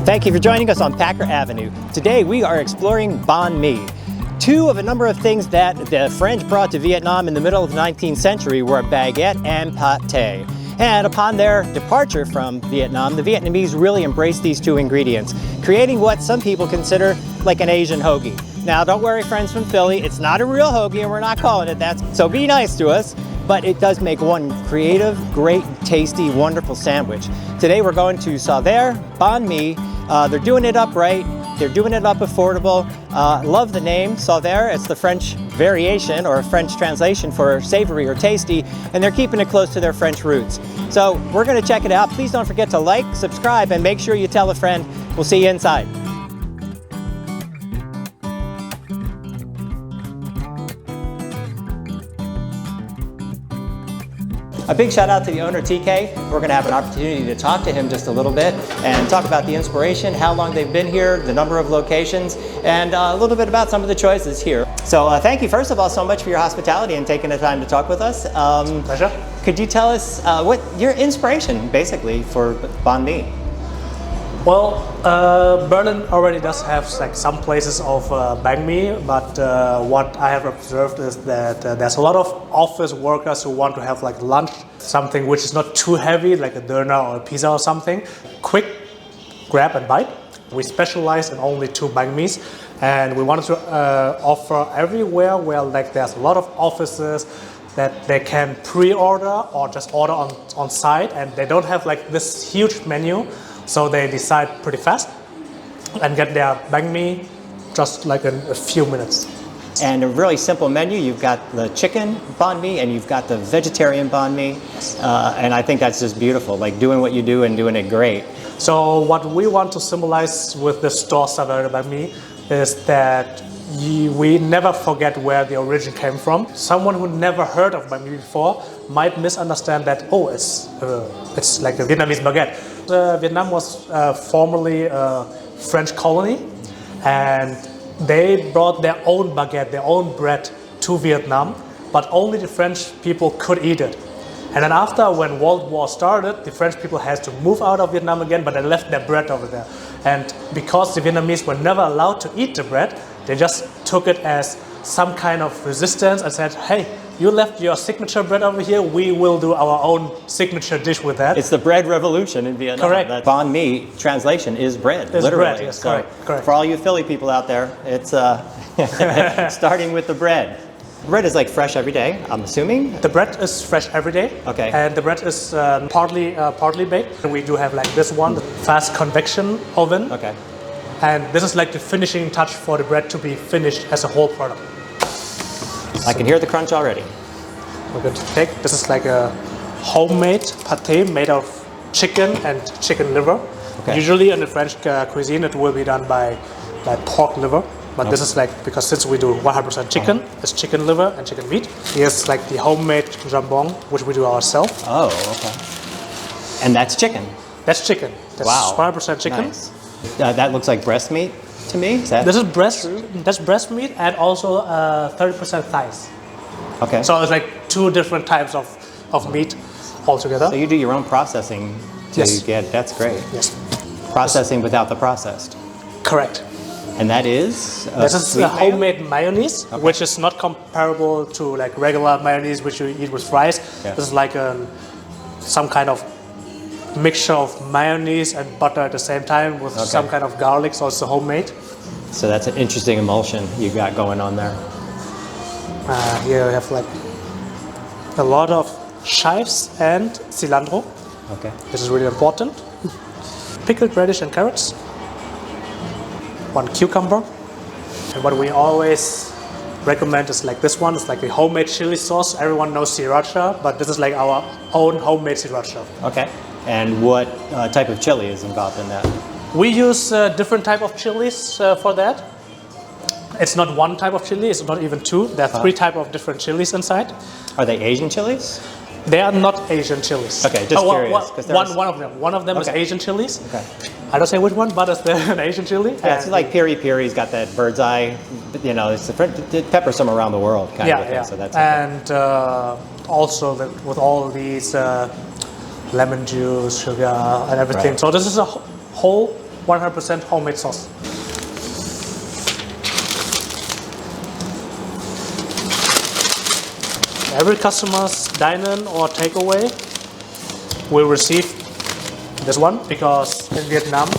Thank you for joining us on Packer Avenue. Today we are exploring bánh mì. Two of a number of things that the French brought to Vietnam in the middle of the 19th century were baguette and pâté. And upon their departure from Vietnam, the Vietnamese really embraced these two ingredients, creating what some people consider like an Asian hoagie. Now, don't worry, friends from Philly, it's not a real hoagie and we're not calling it that, so be nice to us. But it does make one creative, great, tasty, wonderful sandwich. Today we're going to Saveur de Bánh Mì. They're doing it up right. They're doing it up affordable. Love the name, Saveur. It's the French variation or a French translation for savory or tasty, and they're keeping it close to their French roots. So we're gonna check it out. Please don't forget to like, subscribe, and make sure you tell a friend. We'll see you inside. A big shout out to the owner, TK. We're going to have an opportunity to talk to him just a little bit and talk about the inspiration, how long they've been here, the number of locations, and a little bit about some of the choices here. So thank you, first of all, so much for your hospitality and taking the time to talk with us. Pleasure. Could you tell us what your inspiration, basically, for bánh mì? Well, Berlin already does have like some places of bánh mì, but what I have observed is that there's a lot of office workers who want to have like lunch, something which is not too heavy, like a doner or a pizza or something. Quick grab and bite. We specialize in only two bánh mīs, and we wanted to offer everywhere where like there's a lot of offices that they can pre-order or just order on site, and they don't have like this huge menu. So they decide pretty fast and get their bánh mì just like in a few minutes. And a really simple menu. You've got the chicken bánh mì and you've got the vegetarian bánh mì. And I think that's just beautiful, like doing what you do and doing it great. So what we want to symbolize with the store Saveur de Bánh Mì is that we never forget where the origin came from. Someone who never heard of bánh mì before might misunderstand that, oh, it's like a Vietnamese baguette. Vietnam was formerly a French colony, and they brought their own baguette, their own bread to Vietnam, but only the French people could eat it. And then after, when World War started, the French people had to move out of Vietnam again, but they left their bread over there. And because the Vietnamese were never allowed to eat the bread, they just took it as some kind of resistance and said, hey, you left your signature bread over here, we will do our own signature dish with that. It's the bread revolution in Vietnam. Correct. That bánh mì translation is bread, it's literally. Bread, yes, so correct. For all you Philly people out there, it's starting with the bread. Bread is like fresh every day, I'm assuming? The bread is fresh every day. Okay. And the bread is partly baked. We do have like this one, the fast convection oven. Okay. And this is like the finishing touch for the bread to be finished as a whole product. I can hear the crunch already. We're going to take, this is like a homemade pâté made of chicken and chicken liver. Okay. Usually in the French cuisine it will be done by pork liver. But this is like, because since we do 100% chicken, it's chicken liver and chicken meat. Here's like the homemade jambon, which we do ourselves. Oh, okay. And that's chicken? That's chicken. That's wow. 100% chicken. Nice. That looks like breast meat to me. This is breast meat and also 30% thighs. Okay. So it's like two different types of meat altogether. So you do your own processing to Yes. get, that's great. Yes. Processing without the processed. Correct. And that is? This is a homemade mayonnaise, okay. which is not comparable to like regular mayonnaise which you eat with fries. Yeah. This is like some kind of mixture of mayonnaise and butter at the same time with some kind of garlic, so it's homemade. So that's an interesting emulsion you got going on there. Here we have like a lot of chives and cilantro. Okay. This is really important. Pickled radish and carrots. 1 cucumber. And what we always recommend is like this one. It's like the homemade chili sauce. Everyone knows sriracha, but this is like our own homemade sriracha. Okay. And what type of chili is involved in that? We use different type of chilies for that. It's not one type of chili, it's not even two. There are 3 types of different chilies inside. Are they Asian chilies? They are not Asian chilies. Okay, just curious. One of them. One of them is Asian chilies. Okay. I don't say which one, but it's an Asian chili. Yeah, it's like piri-piri's got that bird's eye, you know, it's the peppers from around the world kind of thing. So that's and also with all these lemon juice, sugar, and everything. Right. So this is a whole 100% homemade sauce. Every customer's dine-in or takeaway will receive this one, because in Vietnam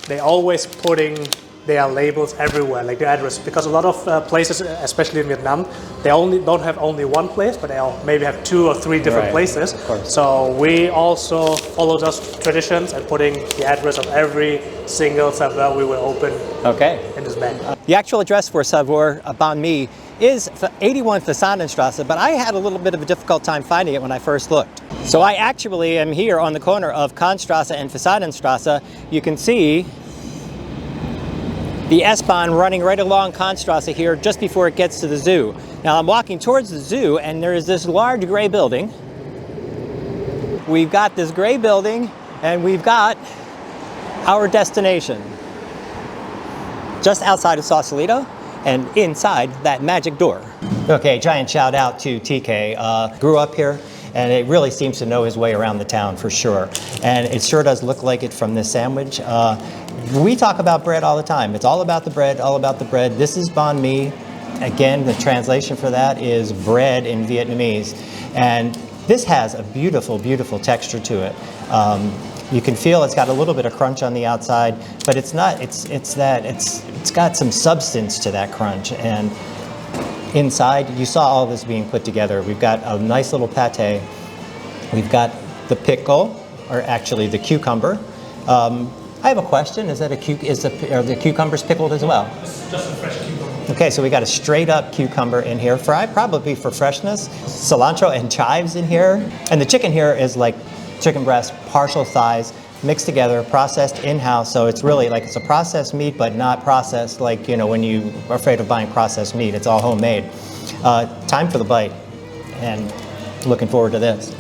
they always putting their labels everywhere, like the address, because a lot of places, especially in Vietnam, they don't have only one place, but they maybe have 2 or 3 different places. So we also follow those traditions and putting the address of every single Saveur we will open in this bag. The actual address for Saveur Bánh Mì is 81 Fasanenstraße, but I had a little bit of a difficult time finding it when I first looked. So I actually am here on the corner of Kantstraße and Fasanenstraße. You can see the S-Bahn running right along Kantstraße here just before it gets to the zoo. Now I'm walking towards the zoo and there is this large gray building. We've got this gray building and we've got our destination just outside of Sausalito and inside that magic door. Okay, giant shout out to TK. Grew up here and it really seems to know his way around the town for sure. And it sure does look like it from this sandwich. We talk about bread all the time. It's all about the bread, all about the bread. This is bánh mì. Again, the translation for that is bread in Vietnamese. And this has a beautiful, beautiful texture to it. You can feel it's got a little bit of crunch on the outside, but it's not, it's got some substance to that crunch. And inside, you saw all this being put together. We've got a nice little pate. We've got the pickle, or actually the cucumber. I have a question. Is that are the cucumbers pickled as well? It's just a fresh cucumber. Okay, so we got a straight up cucumber in here, fried probably for freshness. Cilantro and chives in here. And the chicken here is like chicken breast, partial thighs, mixed together, processed in-house. So it's really like it's a processed meat, but not processed like, you know, when you are afraid of buying processed meat. It's all homemade. Time for the bite. And looking forward to this.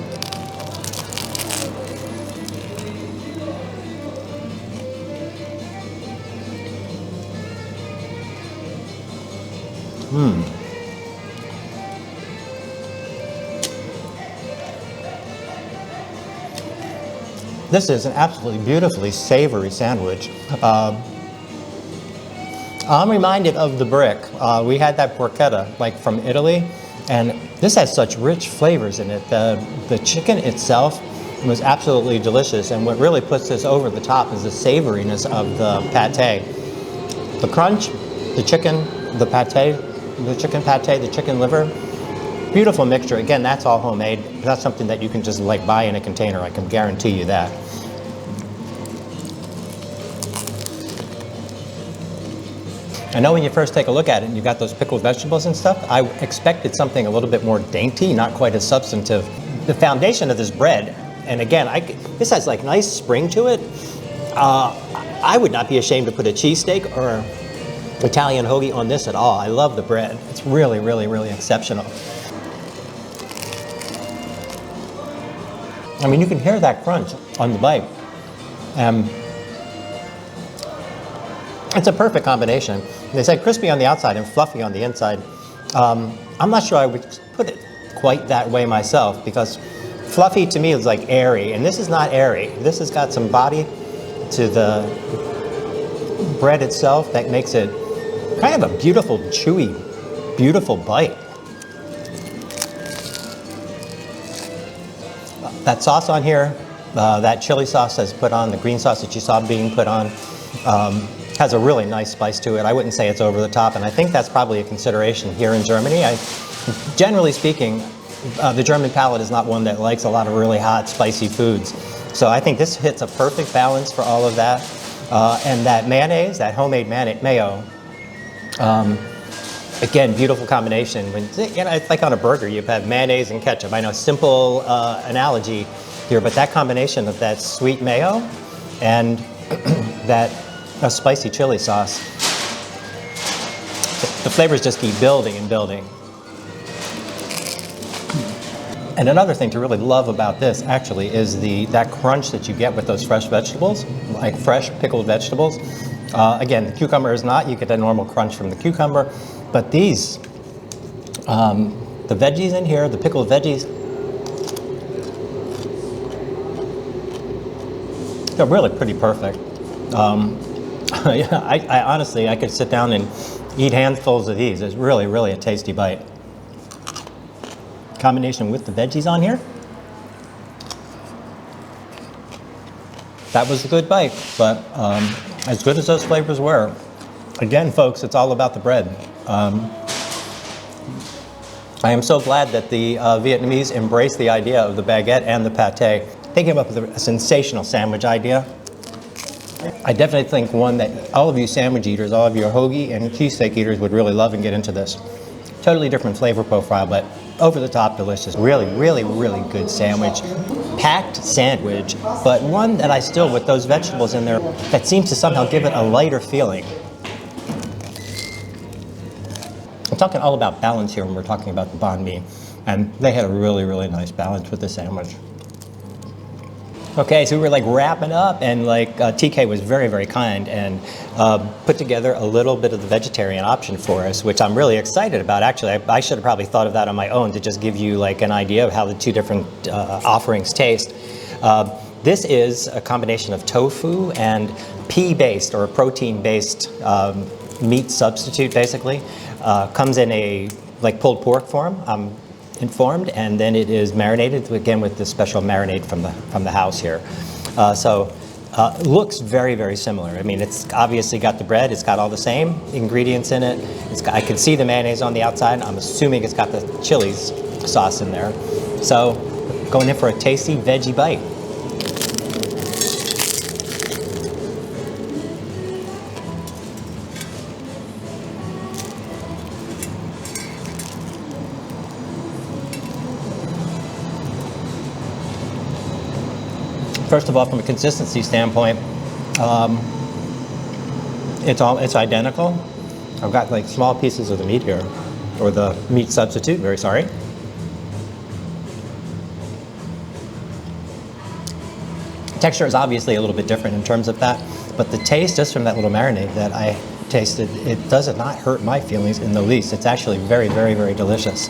This is an absolutely beautifully savory sandwich. I'm reminded of the brick. We had that porchetta, like from Italy, and this has such rich flavors in it. The chicken itself was absolutely delicious, and what really puts this over the top is the savoriness of the pate. The crunch, the chicken, the pate, the chicken liver, beautiful mixture. Again, that's all homemade. That's something that you can just like buy in a container. I can guarantee you that. I know when you first take a look at it and you've got those pickled vegetables and stuff, I expected something a little bit more dainty, not quite as substantive. The foundation of this bread, and again, this has like nice spring to it. I would not be ashamed to put a cheesesteak or Italian hoagie on this at all. I love the bread. It's really, really, really exceptional. I mean, you can hear that crunch on the bite. It's a perfect combination. They said crispy on the outside and fluffy on the inside. I'm not sure I would put it quite that way myself, because fluffy to me is like airy, and this is not airy. This has got some body to the bread itself that makes it kind of a beautiful, chewy, beautiful bite. That sauce on here, that chili sauce that's put on, the green sauce that you saw being put on, has a really nice spice to it. I wouldn't say it's over the top, and I think that's probably a consideration here in Germany. Generally speaking, the German palate is not one that likes a lot of really hot, spicy foods. So I think this hits a perfect balance for all of that. And that mayonnaise, that homemade mayo, again, beautiful combination. When, you know, it's like on a burger, you have mayonnaise and ketchup. I know, simple analogy here, but that combination of that sweet mayo and that spicy chili sauce, the flavors just keep building and building. And another thing to really love about this actually is that crunch that you get with those fresh vegetables, like fresh pickled vegetables. Again, the cucumber is not, you get a normal crunch from the cucumber, but these, the veggies in here, the pickled veggies, they're really pretty perfect. I honestly, I could sit down and eat handfuls of these. It's really, really a tasty bite. Combination with the veggies on here. That was a good bite, but as good as those flavors were, again, folks, it's all about the bread. I am so glad that the Vietnamese embraced the idea of the baguette and the pate. They came up with a sensational sandwich idea. I definitely think one that all of you sandwich eaters, all of your hoagie and cheesesteak eaters would really love and get into this. Totally different flavor profile, but over the top delicious. Really, really, really good sandwich. Packed sandwich, but one that I still, with those vegetables in there, that seems to somehow give it a lighter feeling. I'm talking all about balance here when we're talking about the banh mi, and they had a really, really nice balance with the sandwich. Okay, so we were like wrapping up, and like TK was very, very kind and put together a little bit of the vegetarian option for us, which I'm really excited about. Actually, I should have probably thought of that on my own to just give you like an idea of how the two different offerings taste. This is a combination of tofu and pea-based or protein-based meat substitute, basically. Comes in a like pulled pork form, I'm informed, and then it is marinated again with this special marinade from the house here. Looks very, very similar. I mean, it's obviously got the bread, it's got all the same ingredients in it. I can see the mayonnaise on the outside. I'm assuming it's got the chilies sauce in there. So going in for a tasty veggie bite. First of all, from a consistency standpoint, it's identical. I've got like small pieces of the meat here, or the meat substitute, very sorry. Texture is obviously a little bit different in terms of that, but the taste just from that little marinade that I tasted, it does not hurt my feelings in the least. It's actually very, very, very delicious.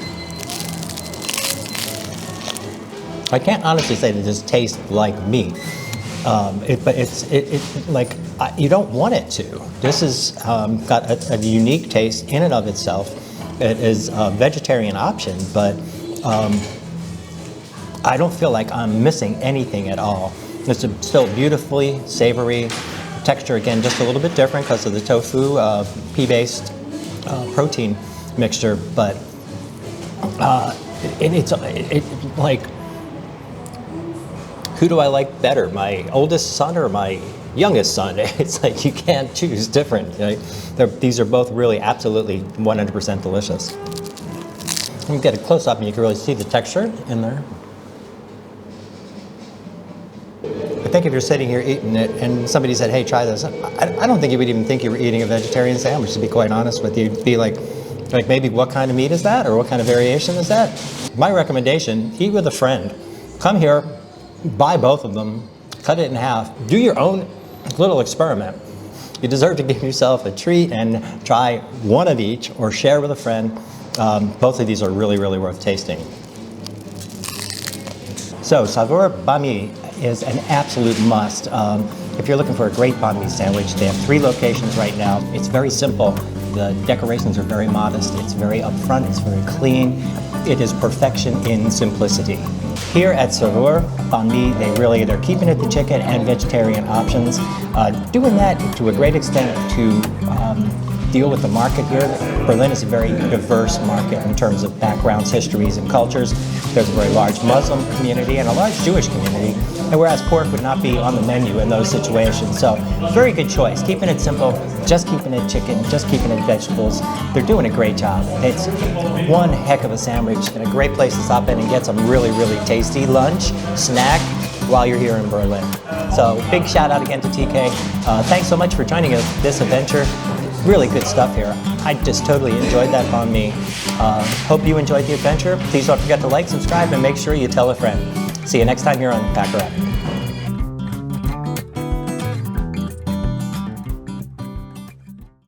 I can't honestly say that this tastes like meat, but it's like you don't want it to. This has got a unique taste in and of itself. It is a vegetarian option, but I don't feel like I'm missing anything at all. It's still beautifully savory. Texture, again, just a little bit different because of the tofu, pea-based protein mixture, but it's like, who do I like better, my oldest son or my youngest son? It's like you can't choose different. Right? These are both really absolutely 100% delicious. You can get a close-up and you can really see the texture in there. I think if you're sitting here eating it and somebody said, hey, try this, I don't think you would even think you were eating a vegetarian sandwich, to be quite honest with you. You'd be like maybe what kind of meat is that, or what kind of variation is that? My recommendation, eat with a friend. Come here, buy both of them, cut it in half, do your own little experiment. You deserve to give yourself a treat and try one of each or share with a friend. Both of these are really, really worth tasting. So, Saveur de Bánh Mì is an absolute must. If you're looking for a great banh mi sandwich, they have 3 locations right now. It's very simple. The decorations are very modest. It's very upfront. It's very clean. It is perfection in simplicity. Here at Saveur de Bánh Mì, they're keeping it the chicken and vegetarian options, doing that to a great extent to deal with the market here. Berlin is a very diverse market in terms of backgrounds, histories, and cultures. There's a very large Muslim community and a large Jewish community, and whereas pork would not be on the menu in those situations. So, very good choice. Keeping it simple, just keeping it chicken, just keeping it vegetables. They're doing a great job. It's one heck of a sandwich and a great place to stop in and get some really, really tasty lunch, snack, while you're here in Berlin. So, big shout out again to TK. Thanks so much for joining us this adventure. Really good stuff here. I just totally enjoyed that banh mi. Hope you enjoyed the adventure. Please don't forget to like, subscribe, and make sure you tell a friend. See you next time here on Packer Up.